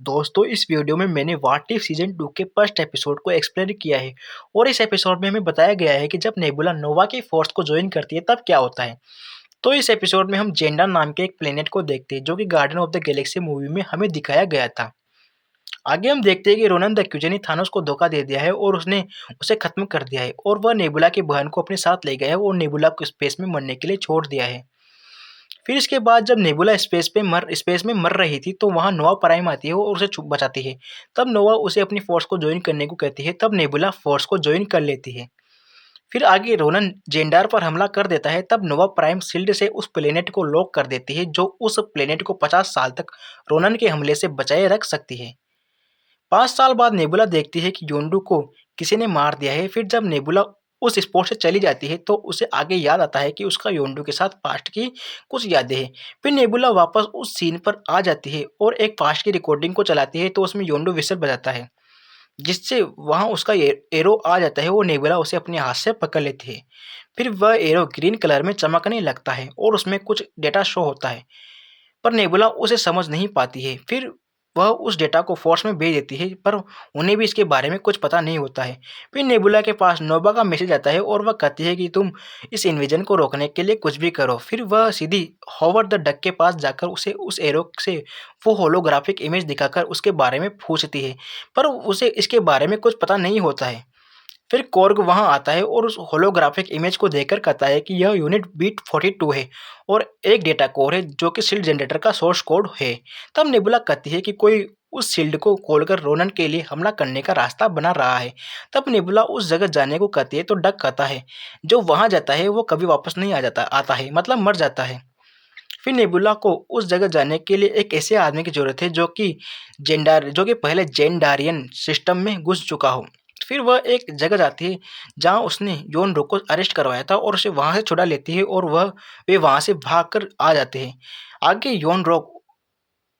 दोस्तों इस वीडियो में मैंने व्हाट इफ सीजन 2 के फर्स्ट एपिसोड को एक्सप्लेन किया है और इस एपिसोड में हमें बताया गया है कि जब नेबुला नोवा की फोर्स को ज्वाइन करती है तब क्या होता है। तो इस एपिसोड में हम जेंडर नाम के एक प्लेनेट को देखते हैं जो कि guardian of the Galaxy movie में हमें दिखाया गया था। आगे हम देखते हैं कि रोनन द एक्यूजे ने थानोस को धोखा दे दिया है और उसने उसे खत्म कर दिया है और वह नेबुला की बहन को अपने साथ ले गया है और नेबुला को स्पेस में मरने के लिए छोड़ दिया है। फिर इसके बाद जब नेबुला स्पेस में मर रही थी तो वहाँ नोवा प्राइम आती है और उसे बचाती है। तब नोवा उसे अपनी फोर्स को ज्वाइन करने को कहती है, तब नेबुला फोर्स को ज्वाइन कर लेती है। फिर आगे रोनन जेंडार पर हमला कर देता है, तब नोवा प्राइम शील्ड से उस प्लेनेट को लॉक कर देती है जो उस प्लेनेट को 50 साल तक रोनन के हमले से बचाए रख सकती है। 5 साल बाद नेबुला देखती है कि योंडू को किसी ने मार दिया है। फिर जब नेबुला उस स्पॉट से चली जाती है तो उसे आगे याद आता है कि उसका योंडू के साथ पास्ट की कुछ यादें हैं। फिर नेबुला वापस उस सीन पर आ जाती है और एक पास्ट की रिकॉर्डिंग को चलाती है तो उसमें योंडू विसल बजाता है, जिससे वहाँ उसका एरो आ जाता है और नेबुला उसे अपने हाथ से पकड़ लेती है। फिर वह एरो ग्रीन कलर में चमकने लगता है और उसमें कुछ डेटा शो होता है, पर नेबुला उसे समझ नहीं पाती है। फिर वह उस डेटा को फोर्स में भेज देती है, पर उन्हें भी इसके बारे में कुछ पता नहीं होता है। फिर नेबुला के पास नोवा का मैसेज आता है और वह कहती है कि तुम इस इन्वेजन को रोकने के लिए कुछ भी करो। फिर वह सीधी हॉवर्ड द डक के पास जाकर उसे उस एरो से वो होलोग्राफिक इमेज दिखाकर उसके बारे में पूछती है, पर उसे इसके बारे में कुछ पता नहीं होता है। फिर कॉर्ग वहां आता है और उस होलोग्राफिक इमेज को देखकर कहता है कि यह यूनिट बीट 42 है और एक डेटा कोर है जो कि शील्ड जनरेटर का सोर्स कोड है। तब नेबुला कहती है कि कोई उस शील्ड को खोलकर रोनन के लिए हमला करने का रास्ता बना रहा है। तब नेबुला उस जगह जाने को कहती है तो डक कहता है जो वहां जाता है वो कभी वापस नहीं आता है, मतलब मर जाता है। फिर नेबुला को उस जगह जाने के लिए एक ऐसे आदमी की जरूरत है जो कि पहले जेंडारियन सिस्टम में घुस चुका हो। फिर वह एक जगह जाती है जहाँ उसने योन रो को अरेस्ट करवाया था और उसे वहाँ से छुड़ा लेती है और वे वहाँ से भागकर आ जाते हैं। आगे योन रो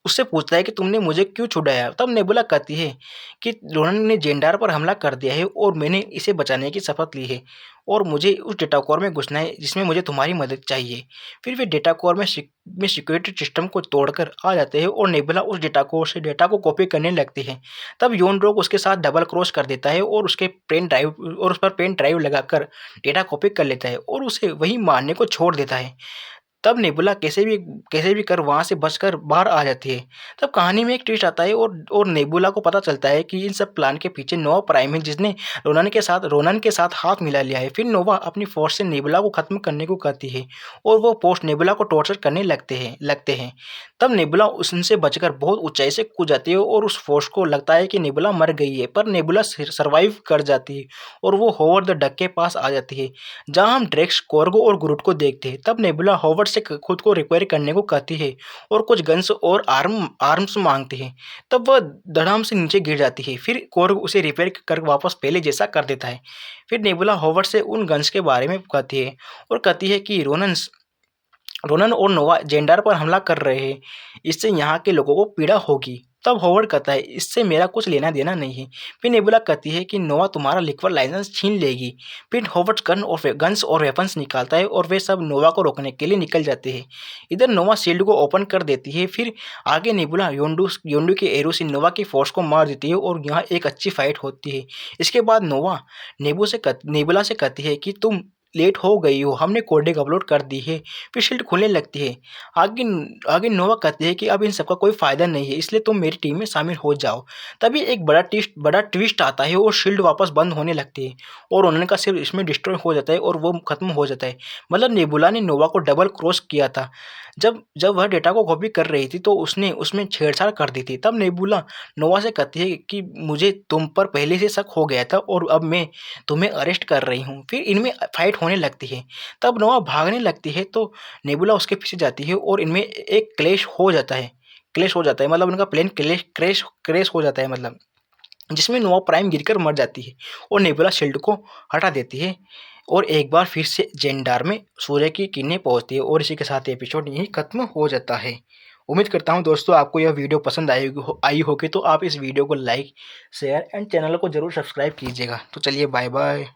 उससे पूछता है कि तुमने मुझे क्यों छुड़ाया? तब नेबुला कहती है कि रोनन ने जेंडार पर हमला कर दिया है और मैंने इसे बचाने की शपथ ली है और मुझे उस डेटा कोर में घुसना है जिसमें मुझे तुम्हारी मदद चाहिए। फिर वे डेटा कोर में सिक्योरिटी सिस्टम को तोड़कर आ जाते हैं और नेबुला उस डेटा कोर से डेटा को कॉपी करने लगती है। तब योन रोग उसके साथ डबल क्रॉस कर देता है और उस पर पेन ड्राइव लगाकर डेटा कॉपी कर लेता है और उसे वहीं मारने को छोड़ देता है। तब नेबुला कैसे भी कर वहाँ से बचकर बाहर आ जाती है। तब कहानी में एक ट्विस्ट आता है और नेबुला को पता चलता है कि इन सब प्लान के पीछे नोवा प्राइम है जिसने रोनन के साथ हाथ मिला लिया है। फिर नोवा अपनी फोर्स से नेबुला को खत्म करने को कहती है और वो पोस्ट नेबुला को टॉर्चर करने लगते हैं। तब नेबुला उनसे बचकर बहुत ऊंचाई से कूद जाती है और उस फोर्स को लगता है कि नेबुला मर गई है, पर नेबुला सर्वाइव कर जाती है और वो होवर्ड द डक के पास आ जाती है जहाँ हम ड्रेक्स, कॉर्गो और ग्रूट को देखते हैं। तब नेबुला होवर्ड से खुद को रिपेयर करने को कहती है और कुछ गन्स और आर्म्स मांगती है। तब वह धड़ाम से नीचे गिर जाती है। फिर कॉर्ग उसे रिपेयर कर वापस पहले जैसा कर देता है। फिर नेबुला होवर्ड से उन गन्स के बारे में कहती है और कहती है कि रोनन और नोवा जेंडार पर हमला कर रहे हैं, इससे यहाँ के लोगों को पीड़ा होगी। तब होवर्ड कहता है इससे मेरा कुछ लेना देना नहीं है। फिर नेबुला कहती है कि नोवा तुम्हारा लिक्विड लाइसेंस छीन लेगी। फिर होवर्ड गन्स और वेपन्स निकालता है और वे सब नोवा को रोकने के लिए निकल जाते हैं। इधर नोवा शील्ड को ओपन कर देती है। फिर आगे नेबुला योंडू के एरो से नोवा की फोर्स को मार देती है और यहाँ एक अच्छी फाइट होती है। इसके बाद नोवा नेबुला से कहती है कि तुम लेट हो गई हो, हमने कोडिंग अपलोड कर दी है। फिर शील्ड खुलने लगती है। आगे आगे नोवा कहती है कि अब इन सबका कोई फायदा नहीं है, इसलिए तुम मेरी टीम में शामिल हो जाओ। तभी एक बड़ा ट्विस्ट आता है और शील्ड वापस बंद होने लगती है और उन्होंने का सिर्फ इसमें डिस्ट्रॉय हो जाता है और वो खत्म हो जाता है। मतलब नेबुला ने नोवा को डबल क्रॉस किया था। जब जब वह डेटा को कॉपी कर रही थी तो उसने उसमें छेड़छाड़ कर दी थी। तब नेबुला नोवा से कहती है कि मुझे तुम पर पहले से शक हो गया था और अब मैं तुम्हें अरेस्ट कर रही हूँ। फिर इनमें फाइट होने लगती है। तब नोवा भागने लगती है तो नेबुला उसके पीछे जाती है और इनमें एक क्लैश हो जाता है, मतलब उनका प्लेन क्रैश हो जाता है, मतलब जिसमें नोवा प्राइम गिरकर मर जाती है और नेबुला शील्ड को हटा देती है और एक बार फिर से जेंडार में सूर्य की किरणें पहुंचती है और इसी के साथ एपिसोड यहीं खत्म हो जाता है। उम्मीद करता हूं दोस्तों आपको यह वीडियो पसंद आई होगी, तो आप इस वीडियो को लाइक, शेयर एंड चैनल को जरूर सब्सक्राइब कीजिएगा। तो चलिए बाय बाय।